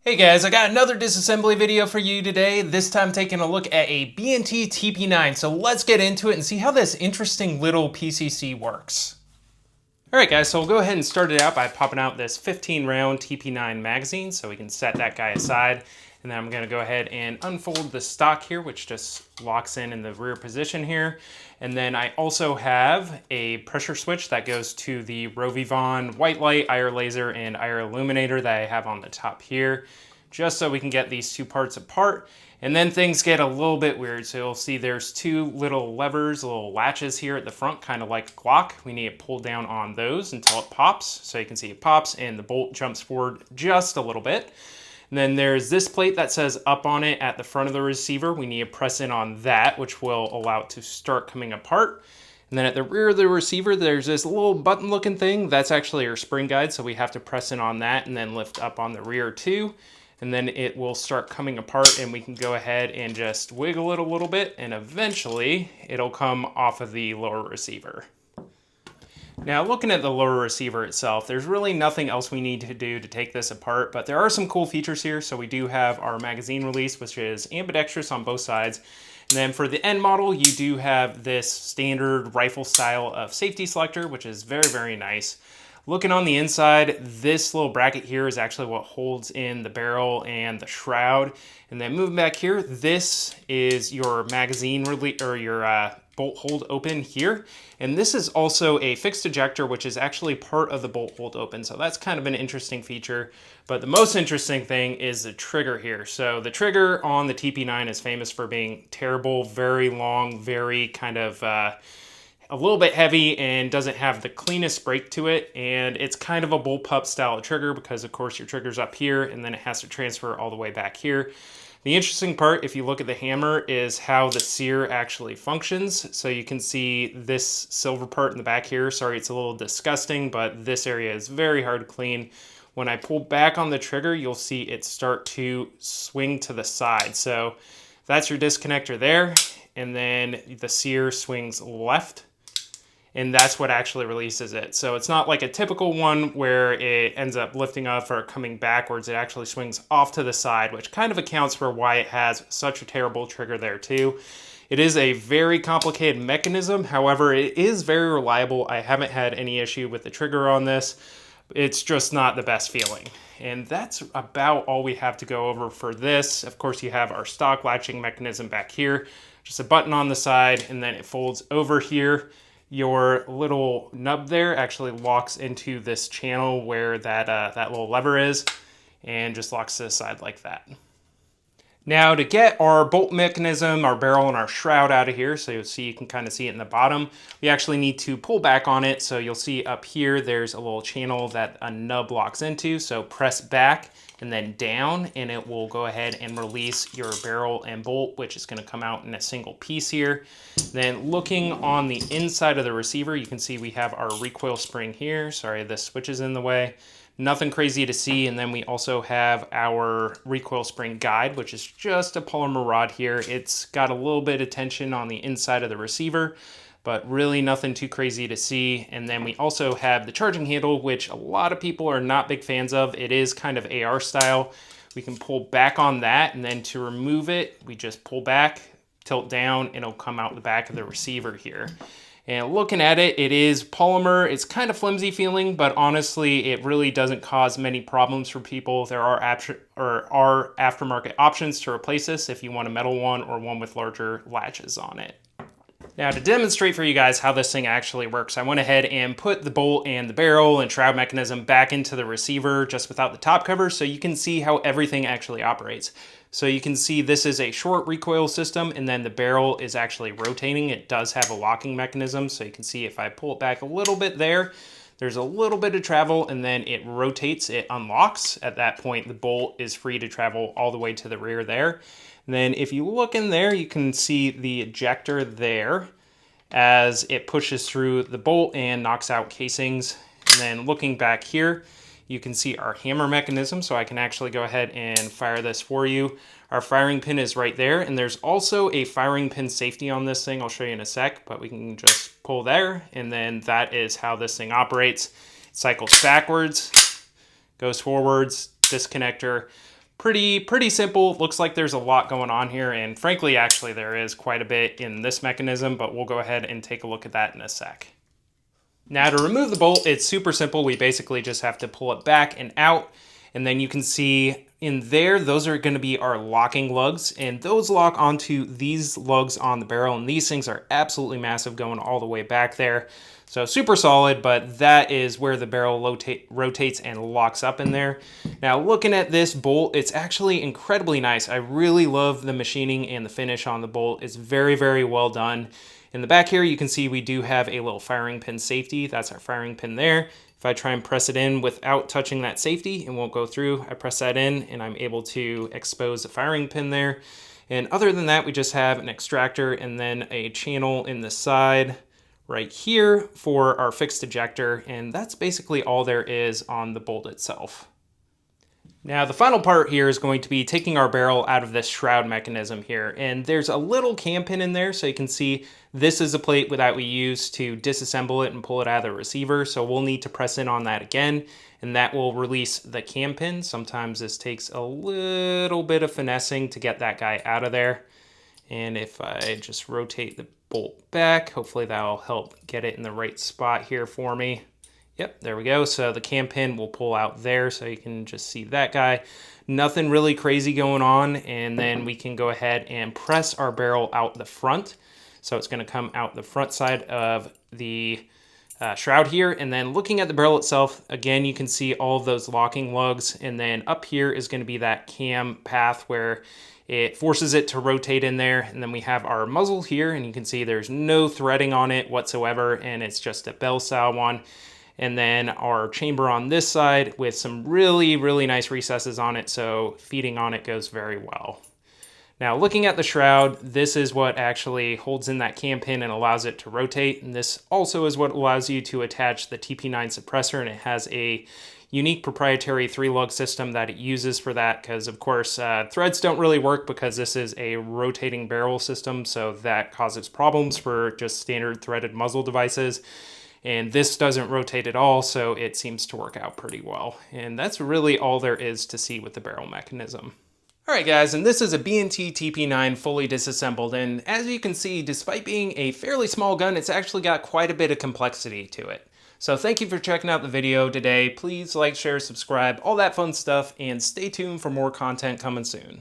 Hey guys, I got another disassembly video for you today, this time taking a look at a B&T TP9. So let's get into it and see how this interesting little PCC works. Alright guys, so we'll go ahead and start it out by popping out this 15 round TP9 magazine, so we can set that guy aside. And then I'm going to go ahead and unfold the stock here, which just locks in the rear position here. And then I also have a pressure switch that goes to the Rovivon white light, IR laser, and IR illuminator that I have on the top here, just so we can get these two parts apart. And then things get a little bit weird. So you'll see there's two little levers, little latches here at the front, kind of like a Glock. We need to pull down on those until it pops. So you can see it pops and the bolt jumps forward just a little bit. And then there's this plate that says up on it at the front of the receiver. We need to press in on that, which will allow it to start coming apart. And then at the rear of the receiver, there's this little button looking thing. That's actually our spring guide, so we have to press in on that and then lift up on the rear too. And then it will start coming apart and we can go ahead and just wiggle it a little bit and eventually it'll come off of the lower receiver. Now looking at the lower receiver itself, there's really nothing else we need to do to take this apart, but there are some cool features here. So we do have our magazine release, which is ambidextrous on both sides. And then for the end model, you do have this standard rifle style of safety selector, which is very, very nice. Looking on the inside, this little bracket here is actually what holds in the barrel and the shroud. And then moving back here, this is your magazine release or your bolt hold open here. And this is also a fixed ejector, which is actually part of the bolt hold open. So that's kind of an interesting feature. But the most interesting thing is the trigger here. So the trigger on the TP9 is famous for being terrible, very long, very kind of a little bit heavy and doesn't have the cleanest break to it. And it's kind of a bullpup style of trigger because of course your trigger's up here and then it has to transfer all the way back here. The interesting part, if you look at the hammer, is how the sear actually functions. So you can see this silver part in the back here. Sorry, it's a little disgusting, but this area is very hard to clean. When I pull back on the trigger, you'll see it start to swing to the side. So that's your disconnector there. And then the sear swings left. And that's what actually releases it. So it's not like a typical one where it ends up lifting up or coming backwards. It actually swings off to the side, which kind of accounts for why it has such a terrible trigger there too. It is a very complicated mechanism. However, it is very reliable. I haven't had any issue with the trigger on this. It's just not the best feeling. And that's about all we have to go over for this. Of course, you have our stock latching mechanism back here. Just a button on the side and then it folds over here. Your little nub there actually locks into this channel where that little lever is and just locks to the side like that. Now to get our bolt mechanism, our barrel, and our shroud out of here, so you'll see, you can kind of see it in the bottom, we actually need to pull back on it. So you'll see up here, there's a little channel that a nub locks into. So press back and then down, and it will go ahead and release your barrel and bolt, which is gonna come out in a single piece here. Then looking on the inside of the receiver, you can see we have our recoil spring here. Sorry, this switch is in the way. Nothing crazy to see. And then we also have our recoil spring guide, which is just a polymer rod here. It's got a little bit of tension on the inside of the receiver, but really nothing too crazy to see. And then we also have the charging handle, which a lot of people are not big fans of. It is kind of AR style. We can pull back on that, and then to remove it, we just pull back, tilt down, and it'll come out the back of the receiver here. And looking at it, it is polymer. It's kind of flimsy feeling, but honestly, it really doesn't cause many problems for people. There are aftermarket options to replace this if you want a metal one or one with larger latches on it. Now to demonstrate for you guys how this thing actually works, I went ahead and put the bolt and the barrel and shroud mechanism back into the receiver just without the top cover so you can see how everything actually operates. So you can see this is a short recoil system and then the barrel is actually rotating. It does have a locking mechanism, so you can see if I pull it back a little bit there, there's a little bit of travel and then it rotates, it unlocks. At that point, the bolt is free to travel all the way to the rear there. And then if you look in there, you can see the ejector there as it pushes through the bolt and knocks out casings. And then looking back here, you can see our hammer mechanism, so I can actually go ahead and fire this for you. Our firing pin is right there, and there's also a firing pin safety on this thing. I'll show you in a sec, but we can just pull there, and then that is how this thing operates. It cycles backwards, goes forwards, disconnector, Pretty simple. Looks like there's a lot going on here, and frankly, actually, there is quite a bit in this mechanism, but we'll go ahead and take a look at that in a sec. Now to remove the bolt, it's super simple. We basically just have to pull it back and out, and then you can see in there, those are going to be our locking lugs, and those lock onto these lugs on the barrel, and these things are absolutely massive going all the way back there. So super solid, but that is where the barrel rotates and locks up in there. Now looking at this bolt, it's actually incredibly nice. I really love the machining and the finish on the bolt. It's very, very well done. In the back here, you can see we do have a little firing pin safety. That's our firing pin there. If I try and press it in without touching that safety, it won't go through. I press that in and I'm able to expose the firing pin there. And other than that, we just have an extractor and then a channel in the side right here for our fixed ejector, and that's basically all there is on the bolt itself. Now the final part here is going to be taking our barrel out of this shroud mechanism here, and there's a little cam pin in there, so you can see this is a plate that we use to disassemble it and pull it out of the receiver, so we'll need to press in on that again, and that will release the cam pin. Sometimes this takes a little bit of finessing to get that guy out of there, and if I just rotate the bolt back, hopefully that'll help get it in the right spot here for me. Yep, there we go. So the cam pin will pull out there, so you can just see that guy. Nothing really crazy going on, and then we can go ahead and press our barrel out the front. So it's going to come out the front side of the shroud here, and then looking at the barrel itself, again, you can see all of those locking lugs, and then up here is going to be that cam path where it forces it to rotate in there, and then we have our muzzle here, and you can see there's no threading on it whatsoever, and it's just a bell style one. And then our chamber on this side with some really, really nice recesses on it, so feeding on it goes very well. Now looking at the shroud, this is what actually holds in that cam pin and allows it to rotate, and this also is what allows you to attach the TP9 suppressor, and it has a unique proprietary 3-lug system that it uses for that, because of course threads don't really work because this is a rotating barrel system, so that causes problems for just standard threaded muzzle devices. And this doesn't rotate at all, so it seems to work out pretty well. And that's really all there is to see with the barrel mechanism. Alright guys, and this is a B&T TP9 fully disassembled, and as you can see, despite being a fairly small gun, it's actually got quite a bit of complexity to it. So thank you for checking out the video today. Please like, share, subscribe, all that fun stuff, and stay tuned for more content coming soon.